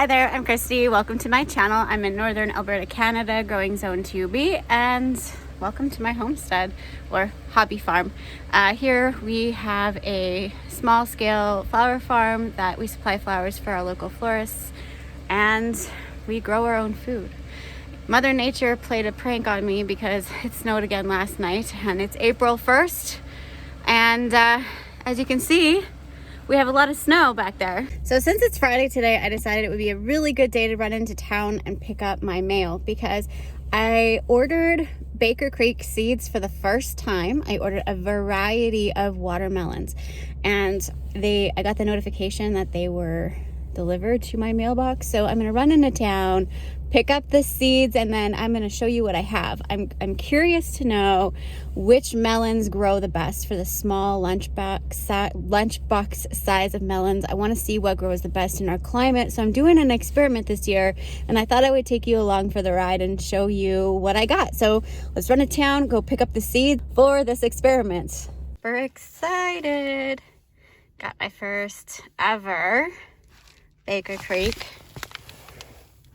Hi there, I'm Christy. Welcome to my channel. I'm in northern Alberta, Canada, growing zone 2B, and welcome to my homestead or hobby farm. Here we have a small scale flower farm that we supply flowers for our local florists, and we grow our own food. Mother Nature played a prank on me because it snowed again last night, and it's April 1st, and as you can see, we have a lot of snow back there. So since it's Friday today, I decided it would be a really good day to run into town and pick up my mail because I ordered Baker Creek Seeds for the first time. I ordered a variety of watermelons, and I got the notification that they were delivered to my mailbox. So I'm gonna run into town, pick up the seeds, and then I'm gonna show you what I have. I'm curious to know which melons grow the best for the small lunchbox size of melons. I wanna see what grows the best in our climate. So I'm doing an experiment this year, and I thought I would take you along for the ride and show you what I got. So let's run to town, go pick up the seeds for this experiment. Super excited. Got my first ever Baker Creek.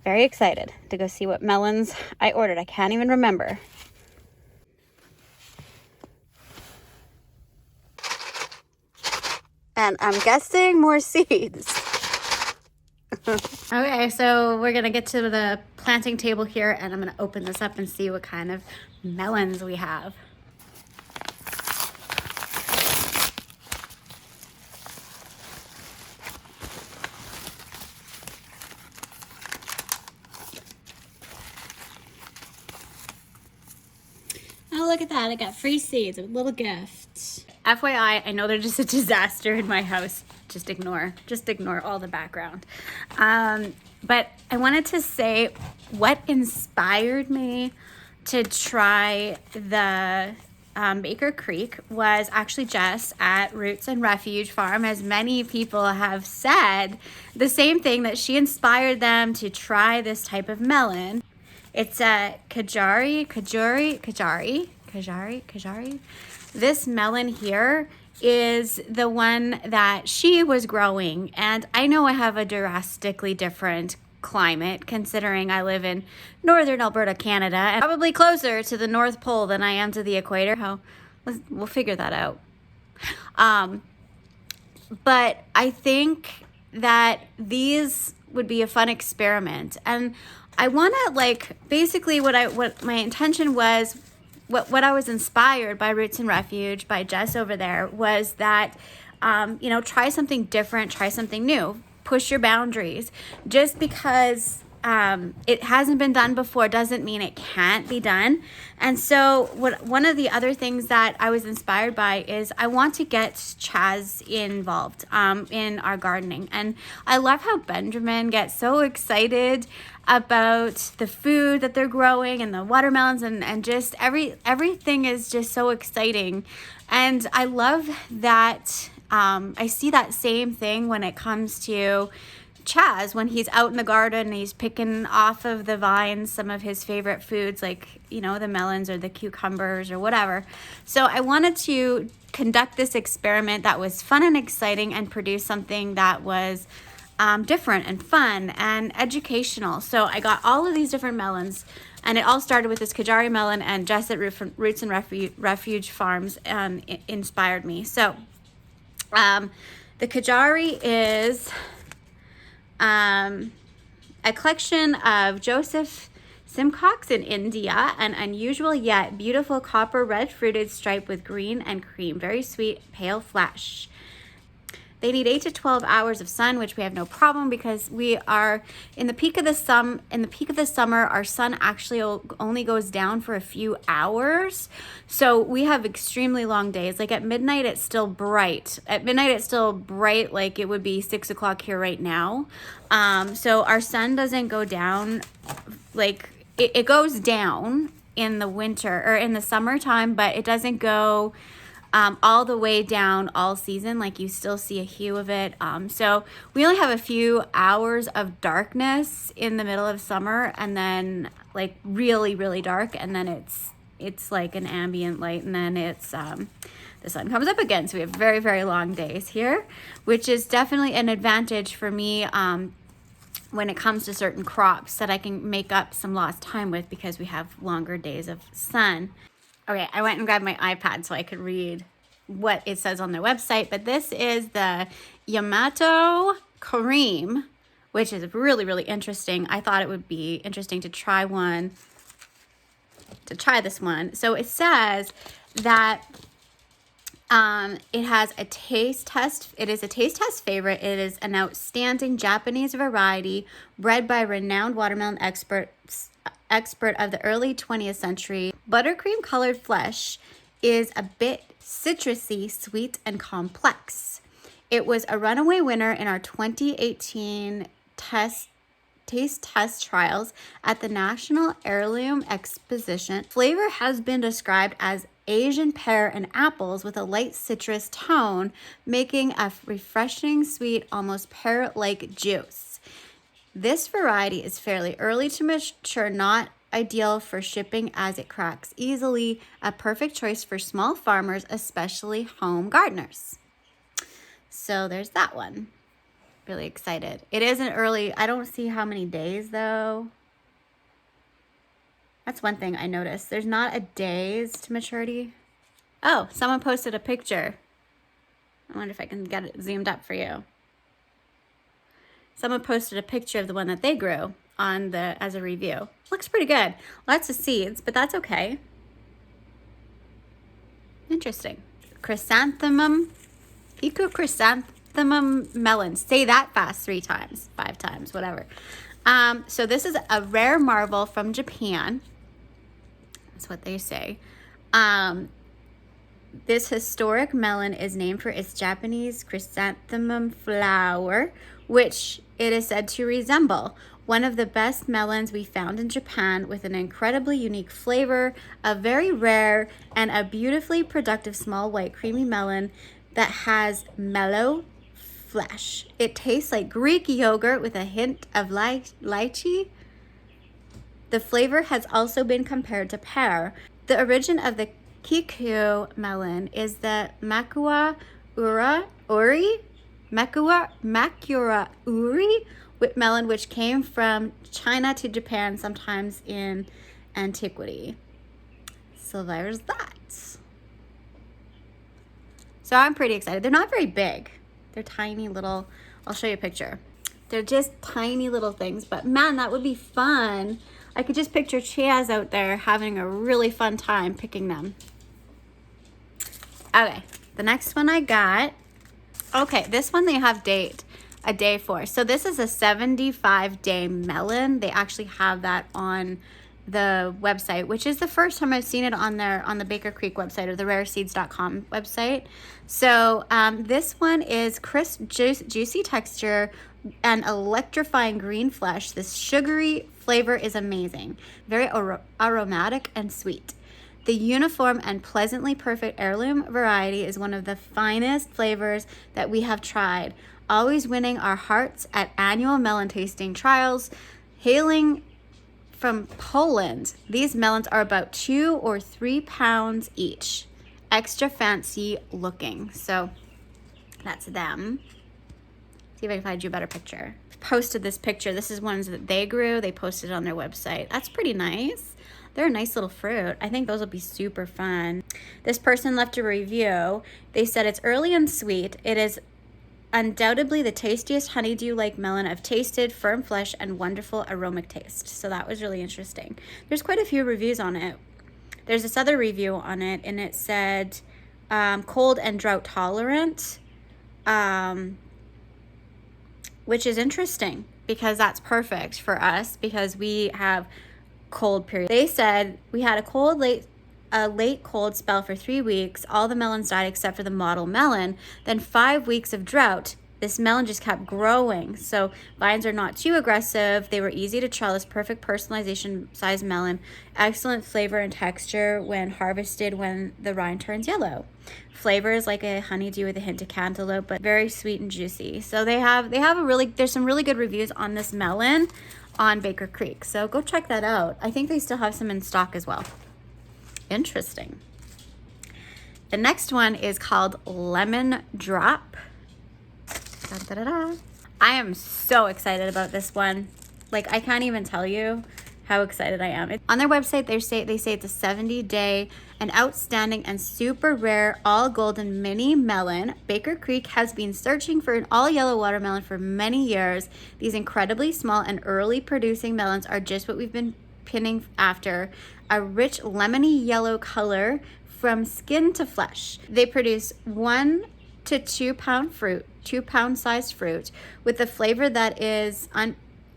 Very excited to go see what melons I ordered. I can't even remember. And I'm guessing more seeds. Okay, so we're gonna get to the planting table here, and I'm gonna open this up and see what kind of melons we have. Oh, look at that. I got free seeds, a little gift. FYI, I know they're just a disaster in my house. Just ignore all the background. But I wanted to say what inspired me to try the Baker Creek was actually Jess at Roots Refuge Farm. As many people have said the same thing, that she inspired them to try this type of melon. It's a Kajari. This melon here is the one that she was growing, and I know I have a drastically different climate considering I live in northern Alberta, Canada, and probably closer to the North Pole than I am to the equator. We'll figure that out. But I think that these would be a fun experiment, and I want to basically what my intention was, what I was inspired by Roots and Refuge, by Jess over there, was that, try something different, try something new, push your boundaries. Just because it hasn't been done before doesn't mean it can't be done. And so one of the other things that I was inspired by is I want to get Chaz involved in our gardening. And I love how Benjamin gets so excited about the food that they're growing and the watermelons, and just everything is just so exciting. And I love that I see that same thing when it comes to Chaz, when he's out in the garden and he's picking off of the vines some of his favorite foods, like, the melons or the cucumbers or whatever. So I wanted to conduct this experiment that was fun and exciting and produce something that was different and fun and educational. So I got all of these different melons, and it all started with this Kajari melon, and Jess at Roots and Refuge Farms inspired me. So the Kajari is a collection of Joseph Simcox in India, an unusual yet beautiful copper red fruited stripe with green and cream, very sweet, pale flesh. They need 8 to 12 hours of sun, which we have no problem because we are in the peak of the summer. Our sun actually only goes down for a few hours, so we have extremely long days. Like at midnight, it's still bright. Like it would be 6 o'clock here right now. So our sun doesn't go down. Like it goes down in the winter or in the summertime, but it doesn't go all the way down all season. Like you still see a hue of it. So we only have a few hours of darkness in the middle of summer, and then like really, really dark, and then it's like an ambient light, and then it's the sun comes up again. So we have very, very long days here, which is definitely an advantage for me when it comes to certain crops that I can make up some lost time with because we have longer days of sun. Okay, I went and grabbed my iPad so I could read what it says on their website, but this is the Yamato Kareem, which is really, really interesting. I thought it would be interesting to try this one. So it says that it has a taste test. It is a taste test favorite. It is an outstanding Japanese variety bred by renowned watermelon expert of the early 20th century. Buttercream colored flesh is a bit citrusy, sweet, and complex. It was a runaway winner in our 2018 taste test trials at the National Heirloom Exposition. Flavor has been described as Asian pear and apples with a light citrus tone, making a refreshing, sweet, almost pear-like juice. This variety is fairly early to mature, not ideal for shipping as it cracks easily, a perfect choice for small farmers, especially home gardeners. So there's that one. Really excited. It is an early, I don't see how many days though. That's one thing I noticed. There's not a days to maturity. Oh, someone posted a picture. I wonder if I can get it zoomed up for you. Someone posted a picture of the one that they grew on as a review. Looks pretty good. Lots of seeds, but that's okay. Interesting. Chrysanthemum Melon. Say that fast 3 times, 5 times, whatever. So this is a rare marvel from Japan. That's what they say. This historic melon is named for its Japanese chrysanthemum flower, which it is said to resemble. One of the best melons we found in Japan, with an incredibly unique flavor, a very rare and a beautifully productive small white creamy melon that has mellow flesh. It tastes like Greek yogurt with a hint of lychee. The flavor has also been compared to pear. The origin of the Kikyo melon is the Makura uri melon, which came from China to Japan sometimes in antiquity. So there's that. So I'm pretty excited. They're not very big. They're tiny little, I'll show you a picture. They're just tiny little things, but man, that would be fun. I could just picture Chaz out there having a really fun time picking them. Okay, the next one I got. Okay, this one they have a day for. So this is a 75-day melon. They actually have that on the website, which is the first time I've seen it on the Baker Creek website or the rareseeds.com website. So this one is crisp, juicy texture and electrifying green flesh. This sugary flavor is amazing, very aromatic and sweet. The uniform and pleasantly perfect heirloom variety is one of the finest flavors that we have tried, always winning our hearts at annual melon tasting trials. Hailing from Poland, these melons are about 2 or 3 pounds each. Extra fancy looking. So that's them. See if I can find you a better picture. Posted this picture. This is ones that they grew. They posted it on their website. That's pretty nice. They're a nice little fruit. I think those will be super fun. This person left a review. They said it's early and sweet. It is undoubtedly the tastiest honeydew-like melon I've tasted, firm flesh and wonderful aromatic taste. So that was really interesting. There's quite a few reviews on it. There's this other review on it, and it said cold and drought tolerant, which is interesting because that's perfect for us because we have cold period. They said we had a late cold spell for 3 weeks. All the melons died except for the model melon. Then 5 weeks of drought. This melon just kept growing. So vines are not too aggressive. They were easy to trellis. Perfect personalization size melon. Excellent flavor and texture when harvested when the rind turns yellow. Flavor is like a honeydew with a hint of cantaloupe, but very sweet and juicy. So there's some really good reviews on this melon on Baker Creek. So go check that out. I think they still have some in stock as well. Interesting. The next one is called Lemon Drop. Da, da, da, da. I am so excited about this one. Like, I can't even tell you how excited I am. On their website, they say it's a 70-day, an outstanding and super rare all golden mini melon. Baker Creek has been searching for an all yellow watermelon for many years. These incredibly small and early producing melons are just what we've been pinning after. A rich lemony yellow color from skin to flesh. They produce 1 to 2 pound fruit, 2 pound sized fruit, with a flavor that is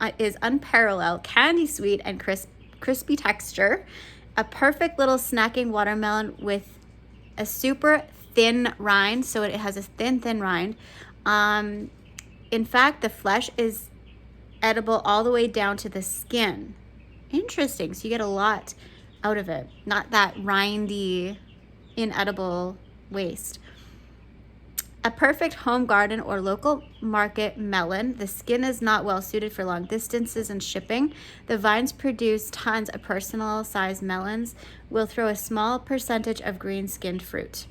unparalleled, candy sweet and crispy texture. A perfect little snacking watermelon with a super thin rind, so it has a thin rind. In fact, the flesh is edible all the way down to the skin. Interesting. So you get a lot out of it, not that rindy, inedible waste. A perfect home garden or local market melon. The skin is not well suited for long distances and shipping. The vines produce tons of personal sized melons. Will throw a small percentage of green skinned fruit.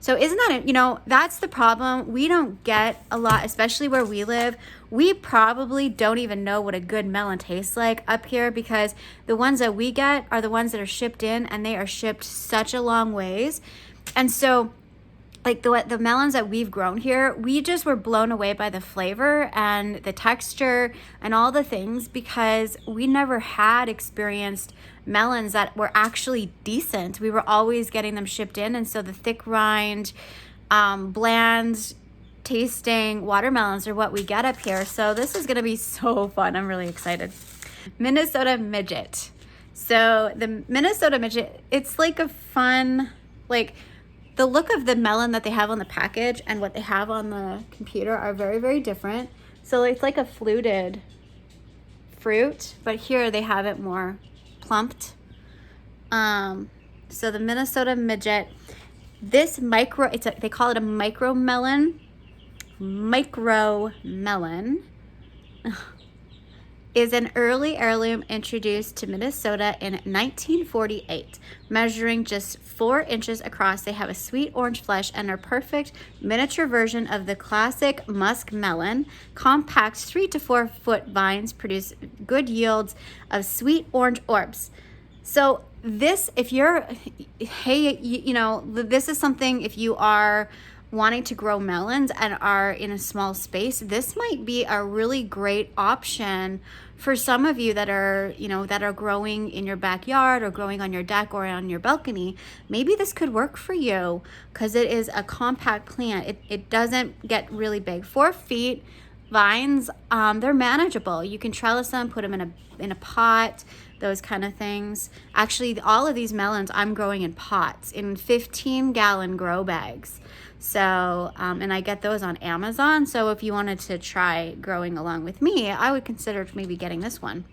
So isn't that it? You know, that's the problem. We don't get a lot, especially where we live. We probably don't even know what a good melon tastes like up here, because the ones that we get are the ones that are shipped in, and they are shipped such a long ways. And so like the melons that we've grown here, we just were blown away by the flavor and the texture and all the things, because we never had experienced melons that were actually decent. We were always getting them shipped in, and so the thick rind, bland tasting watermelons are what we get up here. So this is gonna be so fun. I'm really excited. Minnesota Midget. So the Minnesota Midget, it's like a fun, like, the look of the melon that they have on the package and what they have on the computer are very, very different. So it's like a fluted fruit, but here they have it more plumped. So the Minnesota Midget, this they call it a micro melon. Micro melon is an early heirloom introduced to Minnesota in 1948. Measuring just 4 inches across, they have a sweet orange flesh and are perfect miniature version of the classic musk melon. Compact 3 to 4 foot vines produce good yields of sweet orange orbs. So this, if you're, hey, you know, this is something, if you are wanting to grow melons and are in a small space, this might be a really great option for some of you that are, you know, that are growing in your backyard or growing on your deck or on your balcony. Maybe this could work for you because it is a compact plant. It doesn't get really big. 4 feet vines, they're manageable. You can trellis them, put them in a pot, those kind of things. Actually, all of these melons I'm growing in pots, in 15-gallon grow bags. So, and I get those on Amazon. So if you wanted to try growing along with me, I would consider maybe getting this one,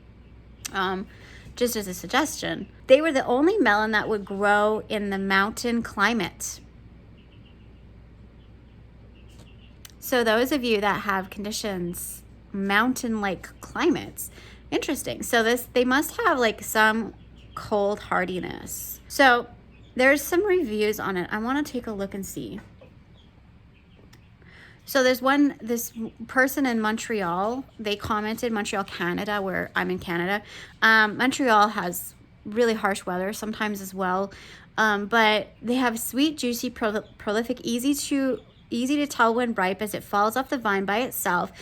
just as a suggestion. They were the only melon that would grow in the mountain climate. So those of you that have conditions, mountain-like climates, interesting. So they must have like some cold hardiness. So there's some reviews on it. I want to take a look and see. So there's this person in Montreal, they commented, Montreal, Canada, where I'm in Canada. Montreal has really harsh weather sometimes as well, but they have sweet, juicy, prolific, easy to tell when ripe as it falls off the vine by itself.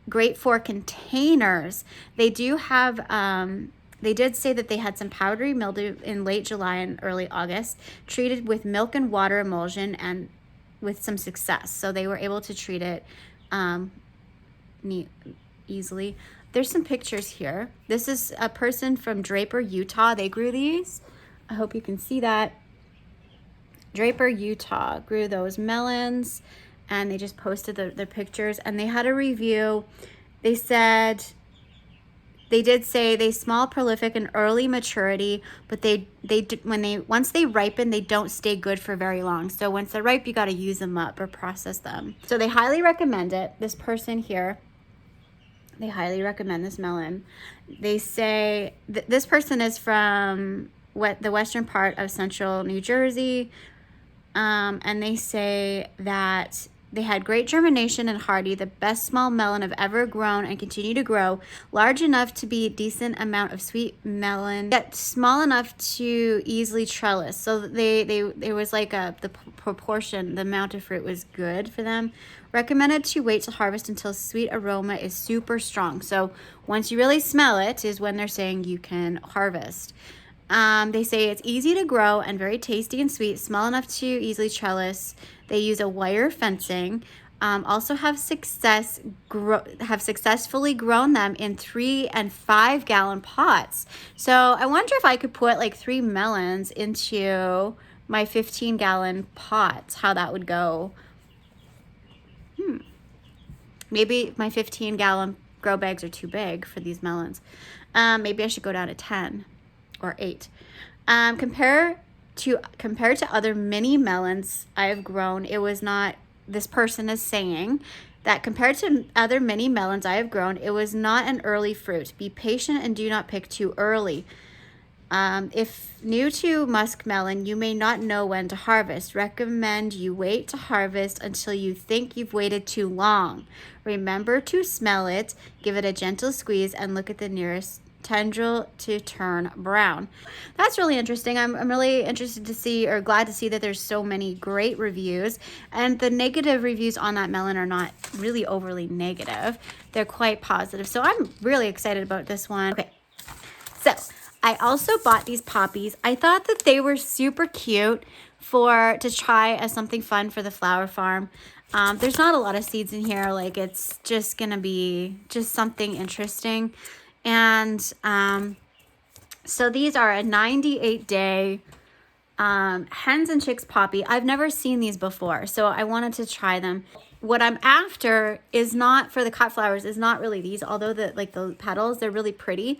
Great for containers. They do have, they did say that they had some powdery mildew in late July and early August, treated with milk and water emulsion and with some success. So they were able to treat it easily. There's some pictures here. This is a person from Draper, Utah. They grew these. I hope you can see that. Draper, Utah grew those melons, and they just posted their pictures, and they had a review. They said, they did say they small, prolific, and early maturity, but once they ripen, they don't stay good for very long. So once they're ripe, you got to use them up or process them. So they highly recommend it. This person here, they highly recommend this melon. They say this person is from the western part of central New Jersey, and they say that They had great germination and hardy, the best small melon I've ever grown and continue to grow, large enough to be a decent amount of sweet melon, yet small enough to easily trellis. So there was like the proportion, the amount of fruit was good for them. Recommended to wait to harvest until sweet aroma is super strong. So once you really smell it is when they're saying you can harvest. They say it's easy to grow and very tasty and sweet, small enough to easily trellis. They use a wire fencing. Also have successfully grown them in 3 and 5 gallon pots. So I wonder if I could put like 3 melons into my 15 gallon pots, how that would go. Maybe my 15 gallon grow bags are too big for these melons. Maybe I should go down to 10 or 8. Compared to other mini melons I have grown, it was not, this person is saying that compared to other mini melons I have grown, it was not an early fruit. Be patient and do not pick too early. If new to muskmelon, you may not know when to harvest. Recommend you wait to harvest until you think you've waited too long. Remember to smell it, give it a gentle squeeze, and look at the nearest tendril to turn brown. That's really interesting. I'm really interested to see, or glad to see, that there's so many great reviews, and the negative reviews on that melon are not really overly negative. They're quite positive. So I'm really excited about this one. Okay, so I also bought these poppies. I thought that they were super cute to try as something fun for the flower farm. There's not a lot of seeds in here. Like, it's just gonna be just something interesting. And so these are a 98-day hens and chicks poppy. I've never seen these before, so I wanted to try them. What I'm after is not for the cut flowers, is not really these, although the petals, they're really pretty.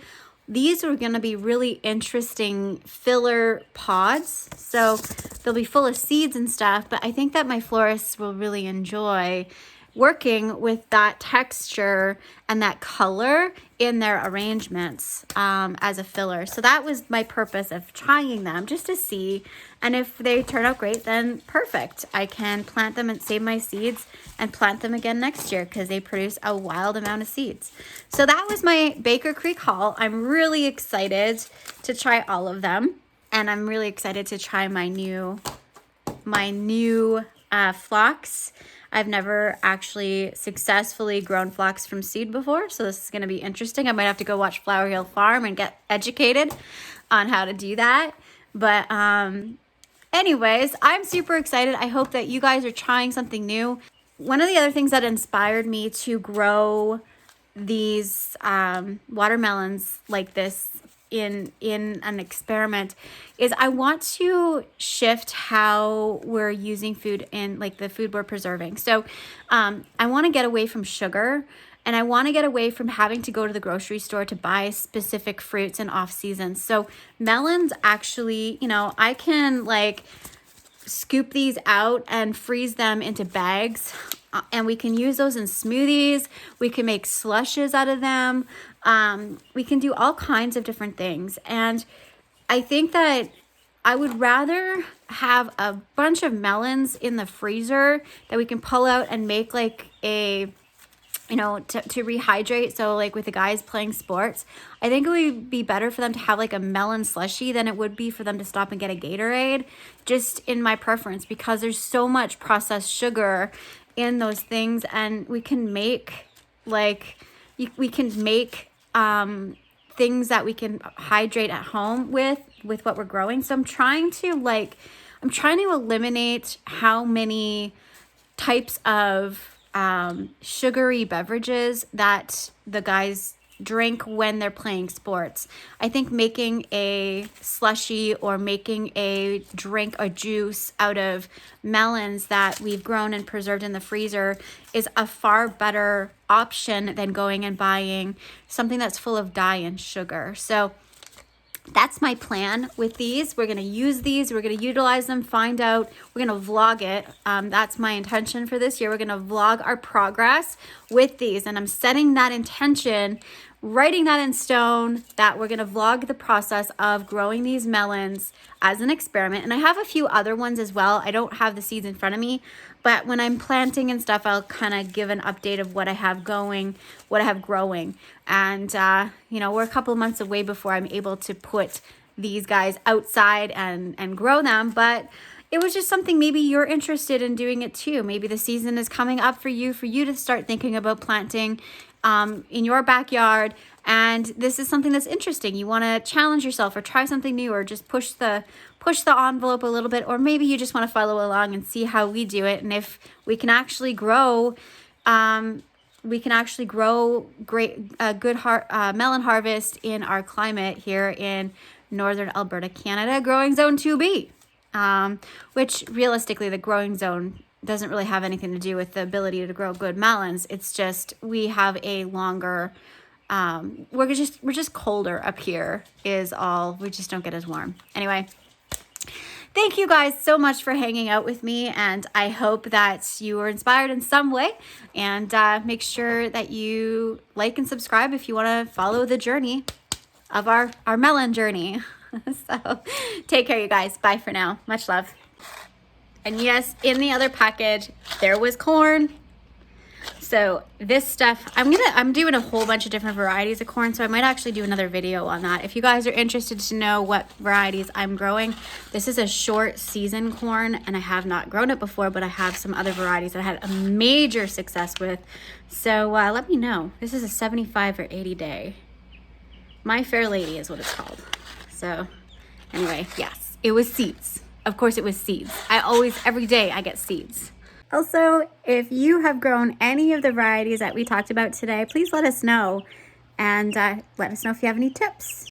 These are going to be really interesting filler pods. So they'll be full of seeds and stuff, but I think that my florists will really enjoy working with that texture and that color in their arrangements as a filler. So that was my purpose of trying them, just to see. And if they turn out great, then perfect. I can plant them and save my seeds and plant them again next year, because they produce a wild amount of seeds. So that was my Baker Creek haul. I'm really excited to try all of them. And I'm really excited to try my new phlox. I've never actually successfully grown phlox from seed before, so this is going to be interesting. I might have to go watch Flower Hill Farm and get educated on how to do that. But anyways, I'm super excited. I hope that you guys are trying something new. One of the other things that inspired me to grow these watermelons like this in an experiment is I want to shift how we're using food in, like, the food we're preserving. So I want to get away from sugar, and I want to get away from having to go to the grocery store to buy specific fruits in off season. So melons, actually, I can like scoop these out and freeze them into bags, and we can use those in smoothies. We can make slushes out of them. We can do all kinds of different things. And I think that I would rather have a bunch of melons in the freezer that we can pull out and make like a, to rehydrate. So like with the guys playing sports, I think it would be better for them to have like a melon slushie than it would be for them to stop and get a Gatorade, just in my preference, because there's so much processed sugar in those things. And we can make things that we can hydrate at home with what we're growing. So I'm trying to eliminate how many types of sugary beverages that the guys drink when they're playing sports. I think making a slushie or making a drink or juice out of melons that we've grown and preserved in the freezer is a far better option than going and buying something that's full of dye and sugar. So that's my plan with these. We're going to use these. We're going to utilize them, find out. We're going to vlog it. That's my intention for this year. We're going to vlog our progress with these. And I'm setting that intention writing that in stone that we're going to vlog the process of growing these melons as an experiment. And I have a few other ones as well. I don't have the seeds in front of me, but when I'm planting and stuff, I'll kind of give an update of what I have going, what I have growing. And, you know, we're a couple of months away before I'm able to put these guys outside and grow them. But it was just something, maybe you're interested in doing it too. Maybe the season is coming up for you to start thinking about planting in your backyard. And this is something that's interesting. You want to challenge yourself or try something new, or just push the envelope a little bit, or maybe you just want to follow along and see how we do it. And if we can actually grow, good melon harvest in our climate here in northern Alberta, Canada, growing zone 2B, which realistically the growing zone doesn't really have anything to do with the ability to grow good melons. It's just we have a longer, we're just colder up here is all. We just don't get as warm. Anyway, thank you guys so much for hanging out with me, and I hope that you were inspired in some way. And make sure that you like and subscribe if you want to follow the journey of our melon journey. So take care, you guys. Bye for now. Much love. And yes, in the other package, there was corn. So this stuff, I'm doing a whole bunch of different varieties of corn, so I might actually do another video on that. If you guys are interested to know what varieties I'm growing, this is a short season corn, and I have not grown it before, but I have some other varieties that I had a major success with. So let me know. This is a 75 or 80 day. My Fair Lady is what it's called. So anyway, yes, it was seeds. Of course it was seeds. Every day I get seeds. Also, if you have grown any of the varieties that we talked about today, please let us know. And let us know if you have any tips.